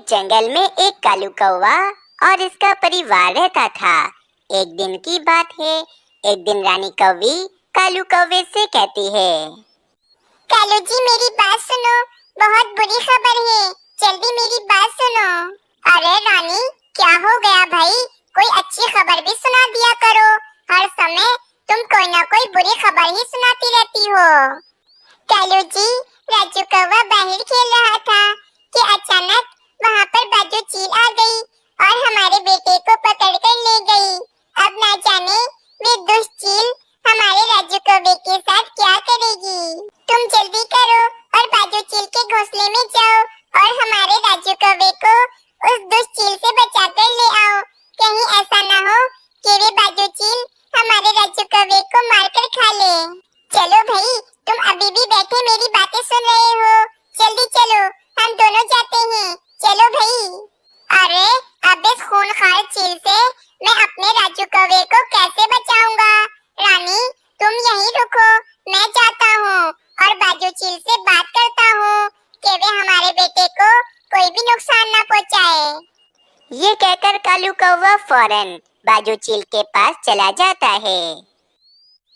जंगल में एक कालू कौवा और इसका परिवार रहता था। एक दिन की बात है, एक दिन रानी कौवी कालू कौवे से कहती है, कालू जी मेरी बात सुनो, बहुत बुरी खबर है, जल्दी मेरी बात सुनो। अरे रानी, क्या हो गया भाई? कोई अच्छी खबर भी सुना दिया करो। हर समय तुम कोई ना कोई बुरी खबर ही सुनाती रहती हो। कालू जी, राजू कौवा बाहर खेल रहा था कि अचानक वहाँ पर बाजू चील आ गई और हमारे बेटे को पकड़ कर ले गई। अब ना जाने वे दुष्ट चील हमारे राजू कौवे के साथ क्या करेगी। तुम जल्दी करो और बाजू चील के घोंसले में जाओ और हमारे राजू कौवे को उस दुष्ट चील से बचा कर ले आओ। कहीं ऐसा ना हो कि वे बाजू चील हमारे राजू कौवे को मार कर खा ले। चलो भाई, तुम अभी भी बैठे मेरी बातें सुन रहे हो? जल्दी चलो, हम दोनों जाते हैं। चलो भाई। अरे अब इस खूंखार चील से मैं अपने राजू कौवे को कैसे बचाऊंगा? रानी, तुम यहीं रुको, मैं जाता हूँ और बाजू चील से बात करता हूँ कि वे हमारे बेटे को कोई भी नुकसान ना पहुँचाए। ये कहकर कालू कौवा फौरन बाजू चील के पास चला जाता है।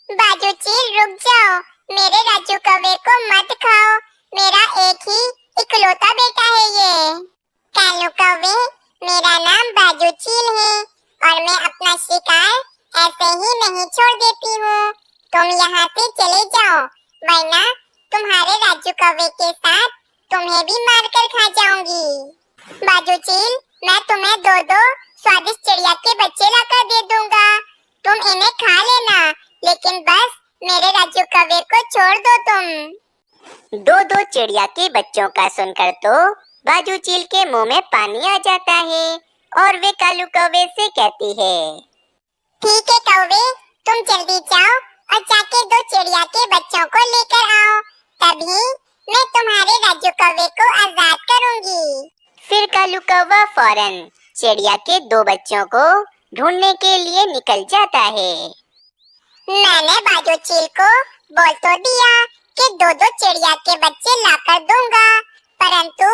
बाजू चील रुक जाओ, मेरे राजू कौवे को मत खाओ, मेरा एक ही इकलौता बेटा है ये। कालू कौवे, मेरा नाम बाजू चील है और मैं अपना शिकार ऐसे ही नहीं छोड़ देती हूँ। तुम यहाँ से चले जाओ, वरना तुम्हारे राजू कौवे के साथ तुम्हें भी मार कर खा जाऊंगी। बाजू चील, मैं तुम्हें दो स्वादिष्ट चिड़िया के बच्चे लाकर दे दूंगा, तुम इन्हें खा लेना, लेकिन बस मेरे राजू कौवे को छोड़ दो तुम। दो चिड़िया के बच्चों का सुनकर तो बाजू चील के मुंह में पानी आ जाता है और वे कालू कौवे से कहती है, ठीक है कौवे, तुम जल्दी जाओ और जाके दो चिड़िया के बच्चों को लेकर आओ, तभी मैं तुम्हारे राजू कौवे को आजाद करूंगी। फिर कालू कौवा फौरन चिड़िया के दो बच्चों को ढूंढने के लिए निकल जाता है। मैंने बाजू चील को बोल तो दिया कि दो चिड़िया के बच्चे लाकर दूंगा, परंतु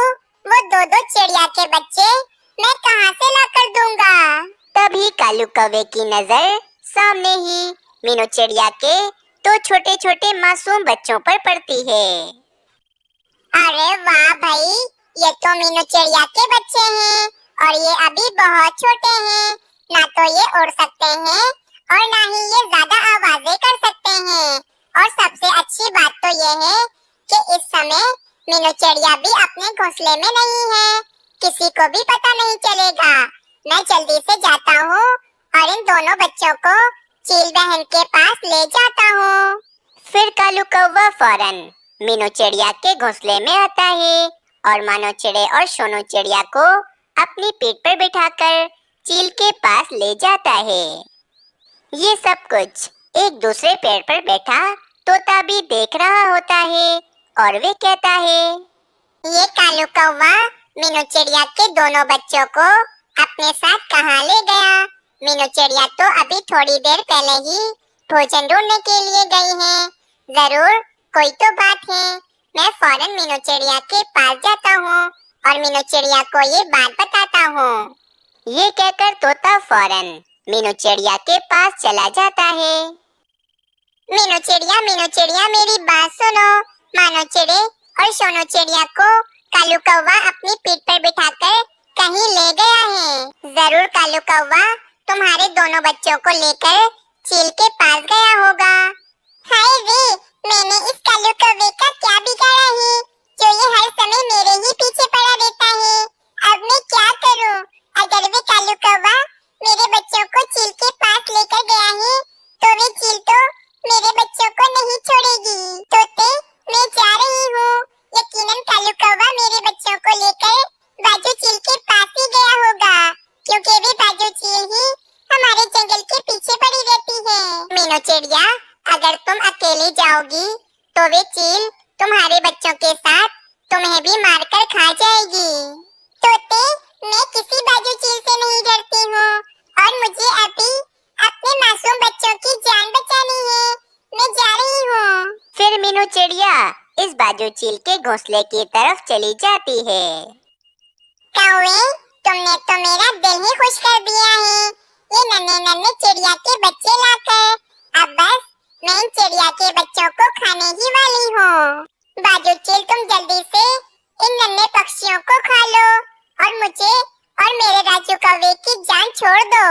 वो दो चिड़िया के बच्चे मैं कहाँ से लाकर दूंगा? तभी कालू कौवे की नजर सामने ही मीनू चिड़िया के दो छोटे छोटे मासूम बच्चों पर पड़ती है। अरे वाह भाई, ये तो मीनू चिड़िया के बच्चे हैं और ये अभी बहुत छोटे हैं, ना तो ये उड़ सकते हैं और ना ही ये ज्यादा आवाजें कर सकते हैं। और सबसे अच्छी बात तो ये है कि इस समय मीनू चिड़िया भी अपने घोंसले में नहीं है, किसी को भी पता नहीं चलेगा। मैं जल्दी से जाता हूँ और इन दोनों बच्चों को चील बहन के पास ले जाता हूँ। फिर कालू कौवा फौरन मीनू चिड़िया के घोंसले में आता है और मानो चिड़े और सोनू चिड़िया को अपनी पीठ पर बिठाकर चील के पास ले जाता है। ये सब कुछ एक दूसरे पेड़ पर बैठा तोता भी देख रहा होता है और वे कहता है, ये कालू कौवा मीनू चिड़िया के दोनों बच्चों को अपने साथ कहाँ ले गया? मीनू चिड़िया तो अभी थोड़ी देर पहले ही भोजन ढूंढने के लिए गई हैं। जरूर कोई तो बात है। मैं फौरन मीनू चिड़िया के पास जाता हूँ और मीनू चिड़िया को ये बात बताता हूँ। ये कहकर तोता फौरन मीनू चिड़िया के पास चला जाता है। मीनू चिड़िया मेरी बात सुनो। मानो चिड़े और सोनू चिड़िया को कालू कौवा अपनी पीठ पर बिठाकर कहीं ले गया है। जरूर कालू कौवा तुम्हारे दोनों बच्चों को लेकर चील के पास गया होगा। हाय रे, मैंने इस कालू कौवे का क्या बिगाड़ा है जो ये हर समय मेरे ही पीछे पड़ा रहता है? अब मैं क्या करूं? अगर वे कालू कौवा मेरे बच्चों को चील के पास लेकर गया है तो वे चील तो मेरे बच्चों को नहीं छोड़ेगी। तोते, मैं जा रही हूँ। यकीनन कालू कौवा मेरे बच्चों को लेकर बाजू चील के पास ही गया होगा, क्योंकि वे बाजू चील ही हमारे जंगल के पीछे पड़ी रहती है। मीनू चिड़िया, अगर तुम अकेली जाओगी तो वे चील तुम्हारे बच्चों के साथ तुम्हें भी मारकर खा जाएगी। तोते, मैं किसी बाजू चील से नहीं डरती हूँ और मुझे अभी अपने मासूम बच्चों की जान बचानी है। मैं जा रही हूँ। फिर मीनू चिड़िया इस बाजू चील के घोंसले की तरफ चली जाती है। कौवे, तुमने तो मेरा दिल ही खुश कर दिया है, ये नन्हे नन्हे चिड़िया के बच्चे लाकर। अब बस मैं इन चिड़िया के बच्चों को खाने ही वाली हूँ। बाजू चील, तुम जल्दी से इन नन्हे पक्षियों को खा लो और मुझे और मेरे राजू कौवे की जान छोड़ दो।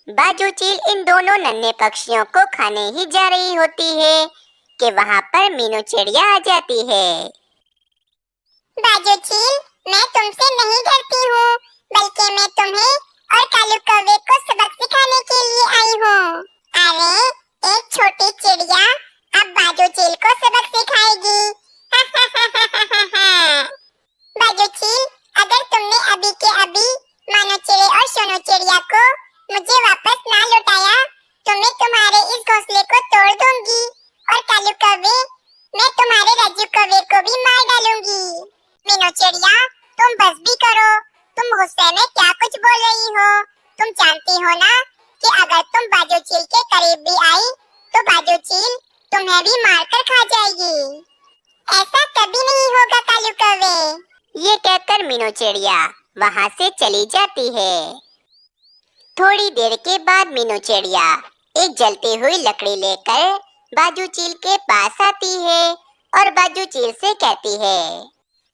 बाजू चील इन दोनों नन्हे पक्षियों को खाने ही जा रही होती है कि वहाँ पर मीनू चिड़िया आ जाती है। बाजू चील, मैं तुमसे नहीं डरती हूँ, बल्कि मैं तुम्हें और कालू कौवे को सबक सिखाने के लिए आई हूँ। अरे, एक छोटी चिड़िया अब बाजू चील को सबक सिखाएगी। बाजू चील, अगर तुमने अभी के अभी मानो चिड़े और सोनू चिड़िया को मुझे वापस ना लौटाया तो मैं तुम्हारे इस घोंसले को तोड़ दूंगी और कालू कौवे, मैं तुम्हारे राजू कौवे को भी मार डालूंगी। मीनू चिड़िया, तुम बस भी करो, तुम गुस्से में क्या कुछ बोल रही हो? तुम जानती हो ना कि अगर तुम बाजू चील के करीब भी आई तो बाजू चील तुम्हें भी मारकर खा जाएगी। ऐसा कभी नहीं होगा कालू कौवे। ये कहकर मीनू चिड़िया वहाँ से चली जाती है। थोड़ी देर के बाद मीनू चिड़िया एक जलती हुई लकड़ी लेकर बाजू चील के पास आती है और बाजू चील से कहती है,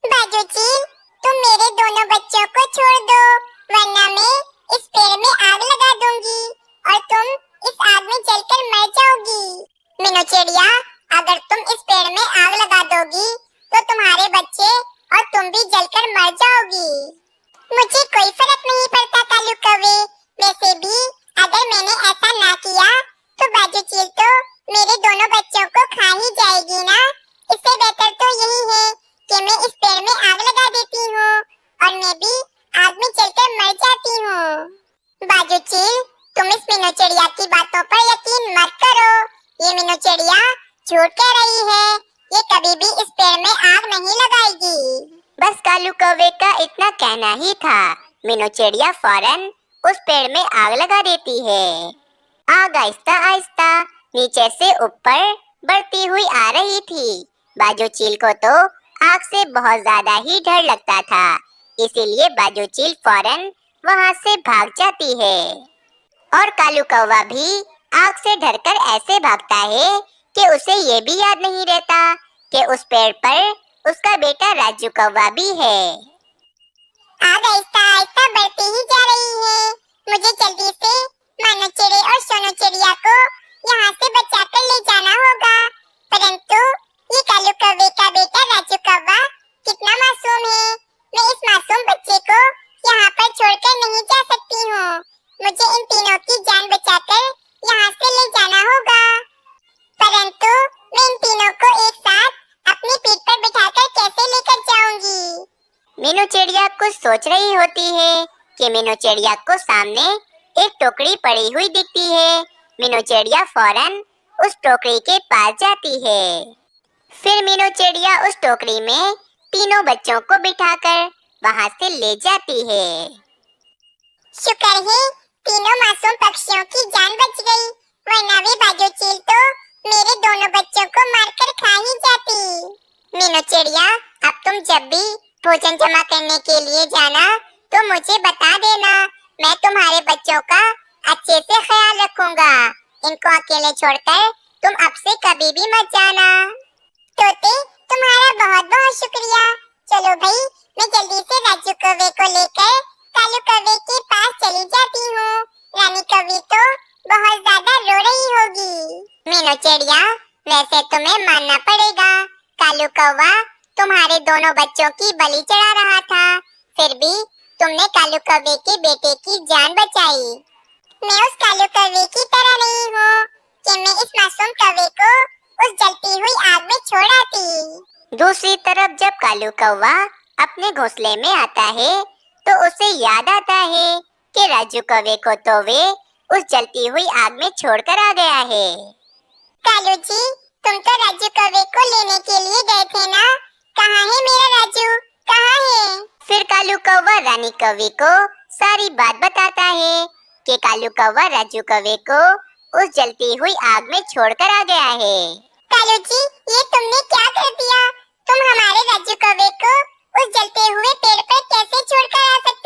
बाजू चील, तुम मेरे दोनों बच्चों को छोड़ दो, वरना मैं इस पेड़ में आग लगा दूंगी और तुम इस आग में जलकर मर जाओगी। मीनू चिड़िया, अगर तुम इस पेड़ में आग लगा दोगी तो तुम्हारे बच्चे और तुम भी जलकर मर जाओगी। मुझे कोई फर्क नहीं पड़ता कालू कौवे, वैसे भी अगर मैंने ऐसा ना किया तो बाजू चील तो मेरे दोनों बच्चों को खा ही जाएगी ना। इससे बेहतर तो यही है कि मैं इस पेड़ में आग लगा देती हूँ और मैं भी आग में जलकर मर जाती हूँ। बाजू चील, तुम इस मीनू चिड़िया की बातों पर यकीन मत करो, ये मीनू चिड़िया झूठ कह रही है, ये कभी भी इस पेड़ में आग नहीं लगाएगी। बस कालू कौवे का इतना कहना ही था। मीनू चिड़िया फौरन उस पेड़ में आग लगा देती है। आग आहिस्ता आहिस्ता नीचे से ऊपर बढ़ती हुई आ रही थी। बाजू चील को तो आग से बहुत ज्यादा ही डर लगता था, इसीलिए बाजू चील फौरन वहाँ से भाग जाती है। और कालू कौवा भी आग से डरकर ऐसे भागता है कि उसे ये भी याद नहीं रहता कि उस पेड़ पर उसका बेटा राजू कौवा भी है। आग आहिस्ता आहिस्ता बढ़ती ही जा रही है। मुझे जल्दी से मानो चिड़े और सोनू चिड़िया को यहाँ से बचाकर ले जाना होगा। परंतु ये कालू कौवे का बेटा राजू कौवा कितना मासूम है, मैं इस मासूम बच्चे को यहाँ पर छोड़कर नहीं जा सकती हूँ। मुझे इन तीनों की जान बचाकर यहाँ से ले जाना होगा। परंतु मैं इन तीनों को एक साथ अपनी पीठ पर बिठाकर कैसे लेकर जाऊंगी? मीनू चिड़िया कुछ सोच रही होती है कि मीनू चिड़िया को सामने एक टोकरी पड़ी हुई दिखती है। मीनू चिड़िया फौरन उस टोकरी के पास जाती है। फिर मीनू चिड़िया उस टोकरी में तीनों बच्चों को बिठाकर वहाँ से ले जाती है। शुक्र है तीनों मासूम पक्षियों की जान बच गई, वरना वे बाजू चील तो मेरे दोनों बच्चों को मारकर खा ही जाती। मीनू चिड़िया, अब तुम जब भी भोजन जमा करने के लिए जाना तो मुझे बता देना, मैं तुम्हारे बच्चों का अच्छे से ख्याल रखूंगा। इनको अकेले छोड़कर तुम अब से कभी भी मत जाना। तोते, तुम्हारा बहुत बहुत शुक्रिया। चलो भाई, मैं जल्दी से राजू कौवे को लेकर कालू कौवे के पास चली जाती हूँ। रानी कौवी तो बहुत ज्यादा रो रही होगी। मीनू चिड़िया, वैसे तुम्हें मानना पड़ेगा, कालू कौवा तुम्हारे दोनों बच्चों की बलि चढ़ा रहा था, फिर भी तुमने कालू कौवे के बेटे की जान बचाई। मैं उस कालू कौवे की तरह नहीं हूँ कि मैं इस मासूम कौवे को उस जलती हुई आग में छोड़ आती। दूसरी तरफ जब कालू कौवा अपने घोंसले में आता है तो उसे याद आता है कि राजू कौवे को तो वे उस जलती हुई आग में छोड़कर आ गया है। कालू जी, तुम तो राजू कौवे को लेने के लिए गए थे ना? कहाँ है मेरा राजू, कहाँ है? फिर कालू कौवा रानी कौवी को सारी बात बताता है कि कालू कौवा राजू कौवे को उस जलती हुई आग में छोड़कर आ गया है। कालू जी, ये तुमने क्या कर दिया? तुम हमारे राजू कौवे को उस जलते हुए पेड़ पर कैसे छोड़कर आ सकते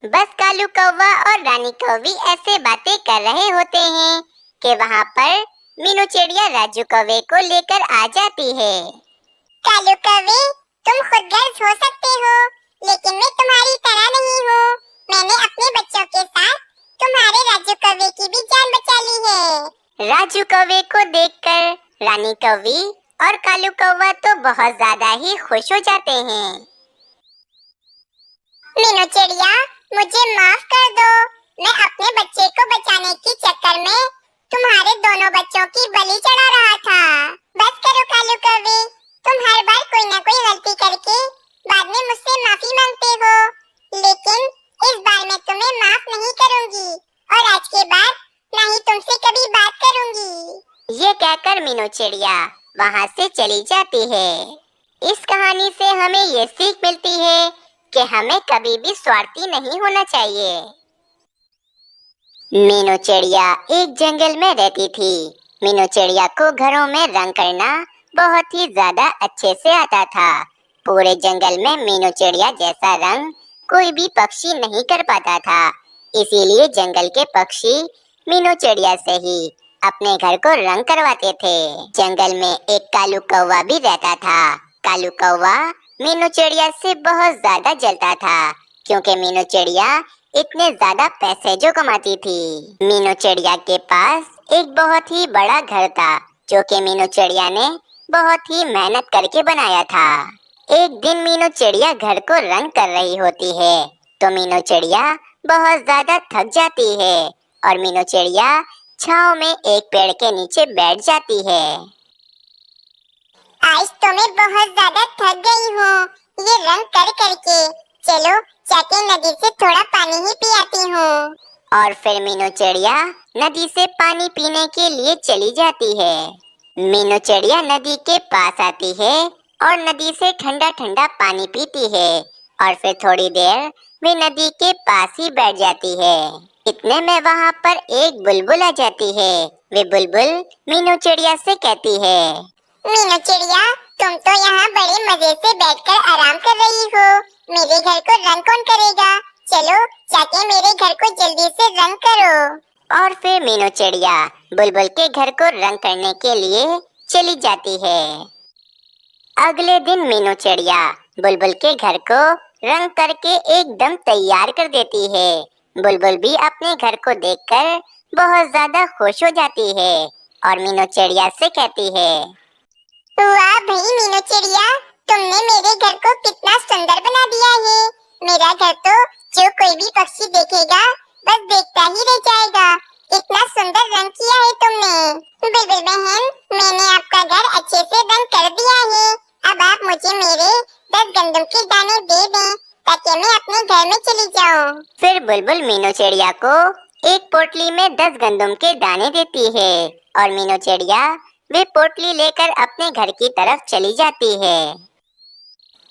बस कालू कौवा और रानी कौवी ऐसे बातें कर रहे होते हैं कि वहाँ पर मीनू चिड़िया राजू कौवे को लेकर आ जाती है। कालू कौवे, तुम खुदगर्ज हो सकते हो, लेकिन मैं तुम्हारी तरह नहीं हूँ। मैंने अपने बच्चों के साथ तुम्हारे राजू कौवे की भी जान बचा ली है। राजू कौवे को देखकर रानी कौवी और कालू कौवा तो बहुत ज्यादा ही खुश हो जाते हैं। मीनू चिड़िया, मुझे माफ कर दो। मैं अपने बच्चे को बचाने के चक्कर में तुम्हारे दोनों बच्चों की बलि चढ़ा रहा था। बस करो कालू कौवे, तुम हर बार कोई ना कोई गलती करके बाद में मुझसे माफी मांगते हो, लेकिन इस बार मैं तुम्हें माफ नहीं करूंगी और आज के बाद ना ही तुमसे कभी बात करूंगी। ये कहकर मीनू चिड़िया वहाँ से चली जाती है। इस कहानी से हमें ये सीख मिलती है कि हमें कभी भी स्वार्थी नहीं होना चाहिए। मीनू चिड़िया एक जंगल में रहती थी। मीनू चिड़िया को घरों में रंग करना बहुत ही ज्यादा अच्छे से आता था। पूरे जंगल में मीनू चिड़िया जैसा रंग कोई भी पक्षी नहीं कर पाता था। इसीलिए जंगल के पक्षी मीनू चिड़िया से ही अपने घर को रंग करवाते थे। जंगल में एक कालू कौवा भी रहता था। कालू कौवा मीनू चिड़िया से बहुत ज्यादा जलता था, क्योंकि मीनू चिड़िया इतने ज्यादा पैसे जो कमाती थी। मीनू चिड़िया के पास एक बहुत ही बड़ा घर था, जो कि मीनू चिड़िया ने बहुत ही मेहनत करके बनाया था। एक दिन मीनू चिड़िया घर को रंग कर रही होती है, तो मीनू चिड़िया बहुत ज्यादा थक जाती है और मीनू चिड़िया छांव में एक पेड़ के नीचे बैठ जाती है। आज तो मैं बहुत ज्यादा थक गई हूँ ये रंग कर करके। चलो जाके नदी से थोड़ा पानी ही पी आती हूँ। और फिर मीनू चिड़िया नदी से पानी पीने के लिए चली जाती है। मीनू चिड़िया नदी के पास आती है और नदी से ठंडा ठंडा पानी पीती है और फिर थोड़ी देर वे नदी के पास ही बैठ जाती है। इतने में वहाँ पर एक बुलबुल आ जाती है। वे बुलबुल मीनू चिड़िया से कहती है, मीनू चिड़िया, तुम तो यहाँ बड़े मजे से बैठकर आराम कर रही हो। मेरे घर को रंग कौन करेगा? चलो जाके मेरे घर को जल्दी से रंग करो। और फिर मीनू चिड़िया बुलबुल के घर को रंग करने के लिए चली जाती है। अगले दिन मीनू चिड़िया बुलबुल के घर को रंग करके एकदम तैयार कर देती है। बुलबुल भी अपने घर को देखकर बहुत ज्यादा खुश हो जाती है और मीनू चिड़िया से कहती है, वाह भाई मीनू चिड़िया, तुमने मेरे घर को कितना सुंदर बना दिया है। मेरा घर तो जो कोई भी पक्षी देखेगा बस देखता ही रह जाएगा। इतना सुंदर रंग किया है तुमने। बुलबुल बहन, मैंने आपका घर अच्छे से रंग कर दिया है। अब आप मुझे मेरे 10 गंदम के दाने दे दें ताकि मैं अपने घर में चली जाऊं। फिर बुलबुल मीनू चिड़िया को एक पोटली में 10 गंदम के दाने देती है और मीनू चिड़िया वे पोटली लेकर अपने घर की तरफ चली जाती है।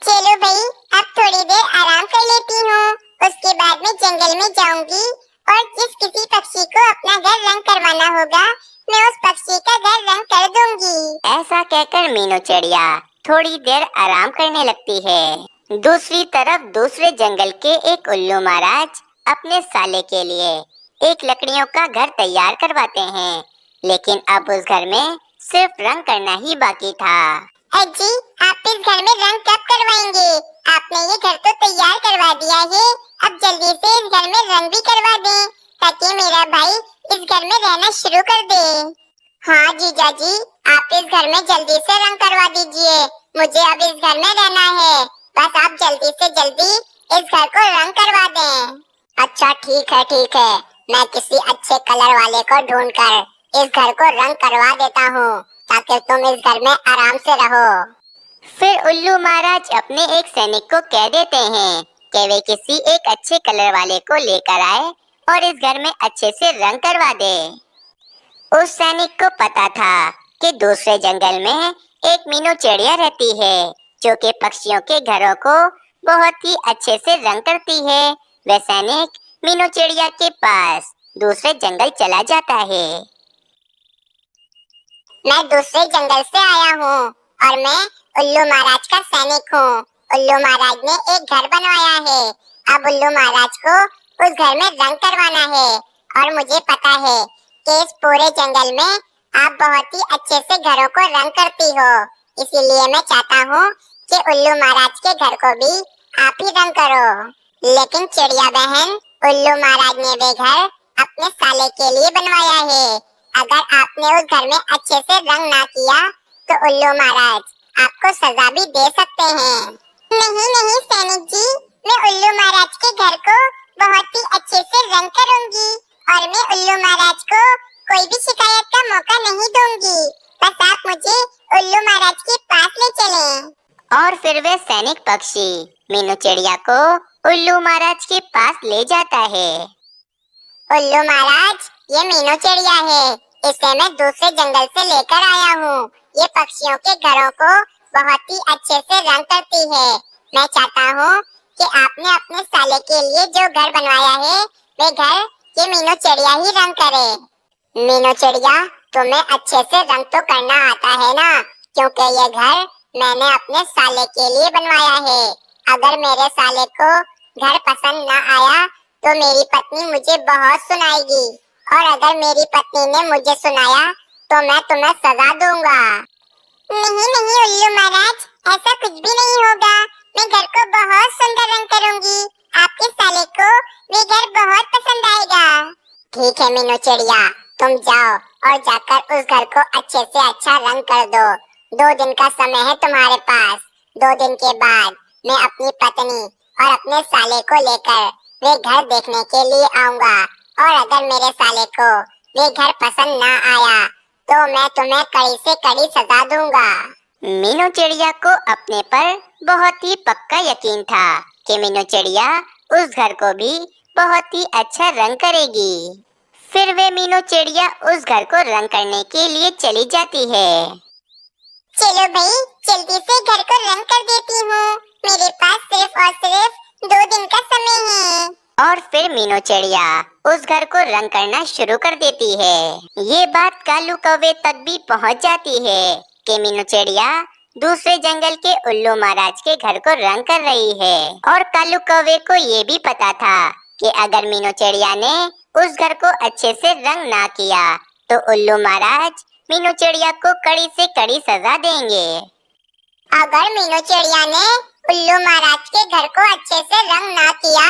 चलो भाई, अब थोड़ी देर आराम कर लेती हूँ। उसके बाद मैं जंगल में जाऊंगी और जिस किसी पक्षी को अपना घर रंग करवाना होगा मैं उस पक्षी का घर रंग कर दूंगी। ऐसा कहकर मीनू चिड़िया थोड़ी देर आराम करने लगती है। दूसरी तरफ दूसरे जंगल के एक उल्लू महाराज अपने साले के लिए एक लकड़ियों का घर तैयार करवाते हैं, लेकिन अब उस घर में सिर्फ रंग करना ही बाकी था। अजी, आप इस घर में रंग कब करवाएंगे? आपने ये घर तो तैयार करवा दिया है, अब जल्दी से इस घर में रंग भी करवा दें ताकि मेरा भाई इस घर में रहना शुरू कर दे। हाँ जीजा जी, आप इस घर में जल्दी से रंग करवा दीजिए। मुझे अब इस घर में रहना है। बस आप जल्दी से जल्दी इस घर को रंग करवा दें। अच्छा ठीक है, मैं किसी अच्छे कलर वाले को ढूंढकर इस घर को रंग करवा देता हूँ ताकि तुम इस घर में आराम से रहो। फिर उल्लू महाराज अपने एक सैनिक को कह देते हैं कि वे किसी एक अच्छे कलर वाले को लेकर आए और इस घर में अच्छे से रंग करवा दे। उस सैनिक को पता था कि दूसरे जंगल में एक मीनू चिड़िया रहती है जो कि पक्षियों के घरों को बहुत ही अच्छे से रंग करती है। वह सैनिक मीनू चिड़िया के पास दूसरे जंगल चला जाता है। मैं दूसरे जंगल से आया हूँ और मैं उल्लू महाराज का सैनिक हूँ। उल्लू महाराज ने एक घर बनवाया है। अब उल्लू महाराज को उस घर में रंग करवाना है और मुझे पता है कि इस पूरे जंगल में आप बहुत ही अच्छे से घरों को रंग करती हो, इसीलिए मैं चाहता हूँ कि उल्लू महाराज के घर को भी आप ही रंग करो। लेकिन चिड़िया बहन, उल्लू महाराज ने वे घर अपने साले के लिए बनवाया है। अगर आपने उस घर में अच्छे से रंग ना किया तो उल्लू महाराज आपको सजा भी दे सकते हैं। नहीं नहीं सैनिक जी, मैं उल्लू महाराज के घर को बहुत ही अच्छे से रंग करूंगी और मैं उल्लू महाराज को कोई भी शिकायत का मौका नहीं दूंगी। बस आप मुझे उल्लू महाराज के पास ले चलें। और फिर वे सैनिक पक्षी मीनू चिड़िया को उल्लू महाराज के पास ले जाता है। उल्लू महाराज, ये मीनू चिड़िया है, इसे मैं दूसरे जंगल से लेकर आया हूँ। ये पक्षियों के घरों को बहुत ही अच्छे से रंग करती है। मैं चाहता हूँ कि आपने अपने साले के लिए जो घर बनवाया है वे घर ये मीनू चिड़िया ही रंग करे। मीनू चिड़िया, तुम्हें अच्छे से रंग तो करना आता है ना, क्योंकि ये घर मैंने अपने साले के लिए बनवाया है। अगर मेरे साले को घर पसंद न आया तो मेरी पत्नी मुझे बहुत सुनाएगी और अगर मेरी पत्नी ने मुझे सुनाया तो मैं तुम्हें सजा दूंगा। नहीं नहीं उल्लू महाराज, ऐसा कुछ भी नहीं होगा। मैं घर को बहुत सुंदर रंग करूंगी। आपके साले को ये घर बहुत पसंद आएगा। ठीक है मीनू चिड़िया, तुम जाओ और जाकर उस घर को अच्छे से अच्छा रंग कर दो। 2 दिन का समय है तुम्हारे पास। 2 दिन के बाद मैं अपनी पत्नी और अपने साले को लेकर वे घर देखने के लिए आऊंगा और अगर मेरे साले को वे घर पसंद ना आया तो मैं तुम्हें कड़ी से कड़ी सजा दूंगा। मीनू चिड़िया को अपने पर बहुत ही पक्का यकीन था कि मीनू चिड़िया उस घर को भी बहुत ही अच्छा रंग करेगी। फिर वे मीनू चिड़िया उस घर को रंग करने के लिए चली जाती है। चलो भाई, जल्दी से घर को रंग कर देती हूँ। मेरे पास सिर्फ और सिर्फ 2 दिन का समय है। और फिर मीनू चिड़िया उस घर को रंग करना शुरू कर देती है। ये बात कालू कौवे तक भी पहुंच जाती है कि मीनू चिड़िया दूसरे जंगल के उल्लू महाराज के घर को रंग कर रही है। और कालू कौवे को ये भी पता था कि अगर मीनू चिड़िया ने उस घर को अच्छे से रंग ना किया तो उल्लू महाराज मीनू चिड़िया को कड़ी से कड़ी सजा देंगे। अगर मीनू चिड़िया ने उल्लू महाराज के घर को अच्छे से रंग ना किया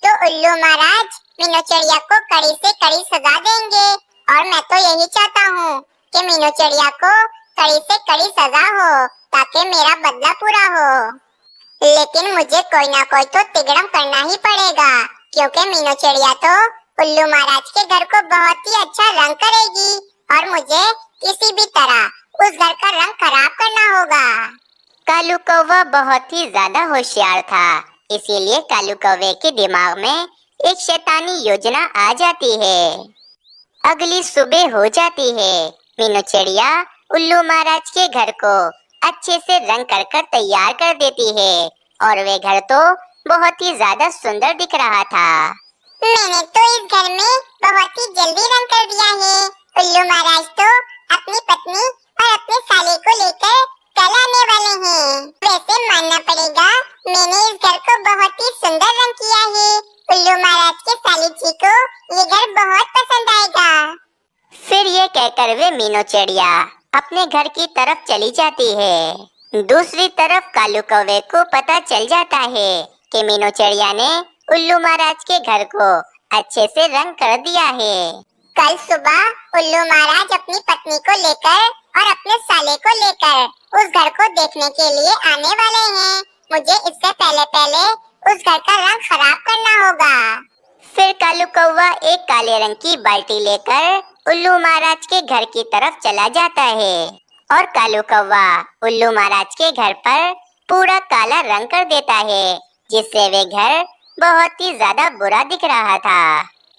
तो उल्लू महाराज मीनू चिड़िया को कड़ी से कड़ी सजा देंगे। और मैं तो यही चाहता हूँ कि मीनू चिड़िया को कड़ी से कड़ी सजा हो ताकि मेरा बदला पूरा हो। लेकिन मुझे कोई ना कोई तो तिगड़म करना ही पड़ेगा, क्योंकि मीनू चिड़िया तो उल्लू महाराज के घर को बहुत ही अच्छा रंग करेगी और मुझे किसी भी तरह उस घर का रंग खराब करना होगा। कालू कौवा बहुत ही ज्यादा होशियार था, इसीलिए कालू कौवे के दिमाग में एक शैतानी योजना आ जाती है। अगली सुबह हो जाती है। मीनू चिड़िया उल्लू महाराज के घर को अच्छे से रंग कर तैयार कर देती है और वे घर तो बहुत ही ज्यादा सुंदर दिख रहा था। मैंने तो इस घर में बहुत ही जल्दी रंग कर दिया है। उल्लू महाराज तो अपनी पत्नी और अपने साले को लेकर कल आने वाले हैं। वैसे मानना पड़ेगा, मैंने इस घर को बहुत ही सुंदर रंग किया है। उल्लू महाराज के साले जी को ये घर बहुत पसंद आएगा। फिर ये कहकर वे मीनू चिड़िया अपने घर की तरफ चली जाती है। दूसरी तरफ कालू कौवे को पता चल जाता है कि मीनू चिड़िया ने उल्लू महाराज के घर को अच्छे से रंग कर दिया है। कल सुबह उल्लू महाराज अपनी पत्नी को लेकर और अपने साले को लेकर उस घर को देखने के लिए आने वाले हैं। मुझे इससे पहले उस घर का रंग खराब करना होगा। फिर कालू कौवा एक काले रंग की बाल्टी लेकर उल्लू महाराज के घर की तरफ चला जाता है और कालू कौवा उल्लू महाराज के घर पर पूरा काला रंग कर देता है, जिससे वे घर बहुत ही ज्यादा बुरा दिख रहा था।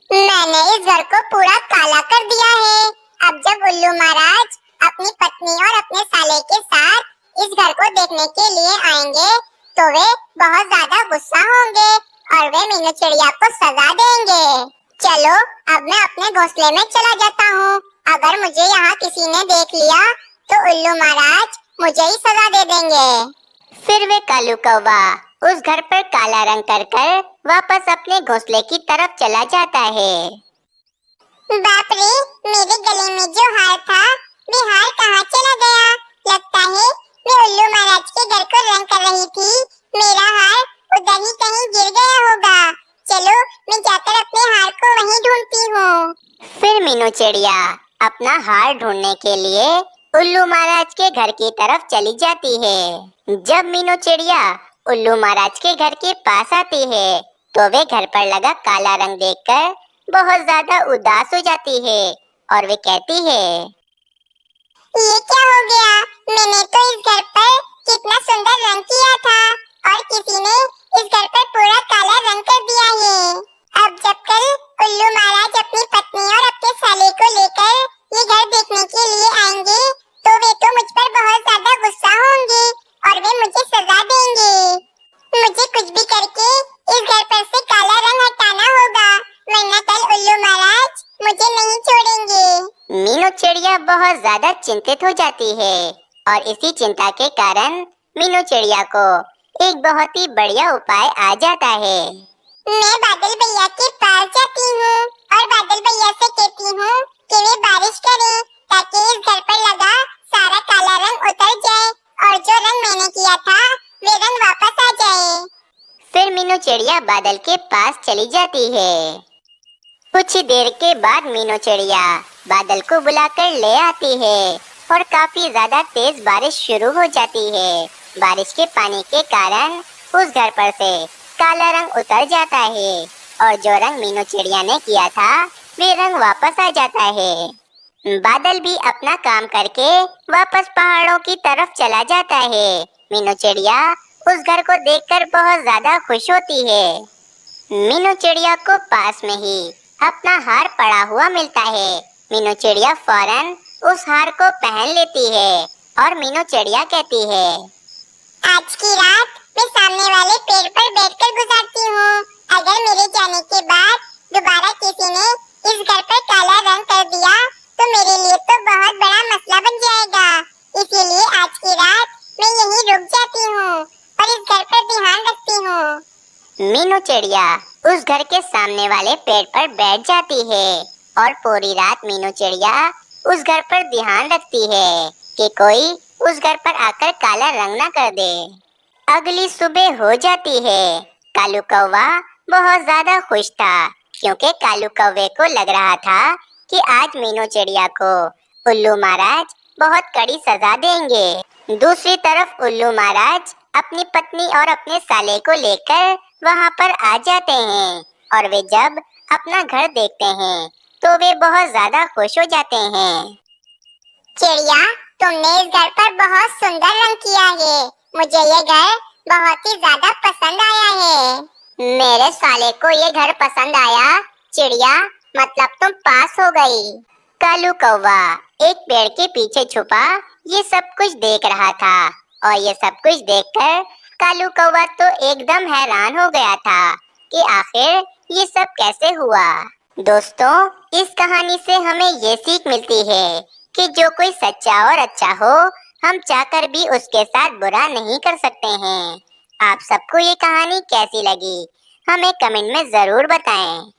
मैंने इस घर को पूरा काला कर दिया है। अब जब उल्लू महाराज अपनी पत्नी और अपने साले के साथ इस घर को देखने के लिए आएंगे तो वे बहुत ज्यादा गुस्सा होंगे और वे मीनू चिड़िया को सजा देंगे। चलो अब मैं अपने घोंसले में चला जाता हूँ। अगर मुझे यहाँ किसी ने देख लिया तो उल्लू महाराज मुझे ही सजा दे देंगे। फिर वे कालू कौवा उस घर पर काला रंग कर कर वापस अपने घोंसले की तरफ चला जाता है। बाप रे, मेरे गले में जो हार था वे हार कहाँ चला गया? लगता है मैं उल्लू महाराज के घर को रंग कर रही थी, मेरा हार उधर ही कहीं गिर गया होगा। चलो मैं जाकर अपने हार को वहीं ढूंढती हूँ। फिर मीनू चिड़िया अपना हार ढूंढने के लिए उल्लू महाराज के घर की तरफ चली जाती है। जब मीनू चिड़िया उल्लू महाराज के घर के पास आती है तो वे घर पर लगा काला रंग देखकर बहुत ज्यादा उदास हो जाती है और वे कहती है, ये क्या हो गया? मैंने तो इस घर पर कितना सुंदर रंग किया था और किसी ने इस घर पर पूरा काला रंग कर दिया है। अब जब कल उल्लू महाराज अपनी पत्नी और अपने साले को लेकर ये घर देखने के लिए आएंगे तो वे तो मुझ पर बहुत ज्यादा गुस्सा होंगे और वे मुझे सजा देंगे। मुझे कुछ भी करके इस घर पर से काला रंग हटाना होगा, वरना कल उल्लू महाराज मुझे नहीं छोड़ेंगे। मीनू चिड़िया बहुत ज्यादा चिंतित हो जाती है और इसी चिंता के कारण मीनू चिड़िया को एक बहुत ही बढ़िया उपाय आ जाता है। मैं बादल भैया के पास जाती हूँ और बादल भैया से कहती हूँ कि वे बारिश करें ताकि इस घर पर लगा सारा काला रंग उतर जाए और जो रंग मैंने किया था वे रंग वापस आ जाए। फिर मीनू चिड़िया बादल के पास चली जाती है। कुछ ही देर के बाद मीनू चिड़िया बादल को बुलाकर ले आती है और काफी ज्यादा तेज बारिश शुरू हो जाती है। बारिश के पानी के कारण उस घर पर से काला रंग उतर जाता है और जो रंग मीनू चिड़िया ने किया था वे रंग वापस आ जाता है। बादल भी अपना काम करके वापस पहाड़ों की तरफ चला जाता है। मीनू चिड़िया उस घर को देखकर बहुत ज्यादा खुश होती है। मीनू चिड़िया को पास में ही अपना हार पड़ा हुआ मिलता है। मीनू चिड़िया फौरन उस हार को पहन लेती है और मीनू चिड़िया कहती है, आज की रात मैं सामने वाले पेड़ पर बैठकर गुजारती हूँ। अगर मेरे जाने के बाद दोबारा किसी ने इस घर पर काला रंग कर दिया तो मेरे लिए तो बहुत बड़ा मसला बन जाएगा। इसीलिए आज की रात मैं यहीं रुक जाती हूँ और इस घर पर ध्यान रखती हूँ। मीनू चिड़िया उस घर के सामने वाले पेड़ पर बैठ जाती है और पूरी रात मीनू चिड़िया उस घर पर ध्यान रखती है कि कोई उस घर पर आकर काला रंग ना कर दे। अगली सुबह हो जाती है। कालू कौवा बहुत ज्यादा खुश था क्योंकि कालू कौवे को लग रहा था कि आज मीनू चिड़िया को उल्लू महाराज बहुत कड़ी सजा देंगे। दूसरी तरफ उल्लू महाराज अपनी पत्नी और अपने साले को लेकर वहाँ पर आ जाते हैं और वे जब अपना घर देखते हैं तो वे बहुत ज्यादा खुश हो जाते हैं। चिड़िया, तुमने इस घर पर बहुत सुंदर रंग किया है। मुझे ये घर बहुत ही ज्यादा पसंद आया है। मेरे साले को ये घर पसंद आया। चिड़िया, मतलब तुम पास हो गई। कालू कौवा एक पेड़ के पीछे छुपा ये सब कुछ देख रहा था और ये सब कुछ देखकर कालू कौवा तो एकदम हैरान हो गया था कि आखिर ये सब कैसे हुआ। दोस्तों, इस कहानी से हमें ये सीख मिलती है कि जो कोई सच्चा और अच्छा हो, हम चाहकर भी उसके साथ बुरा नहीं कर सकते हैं। आप सबको ये कहानी कैसी लगी हमें कमेंट में जरूर बताएं।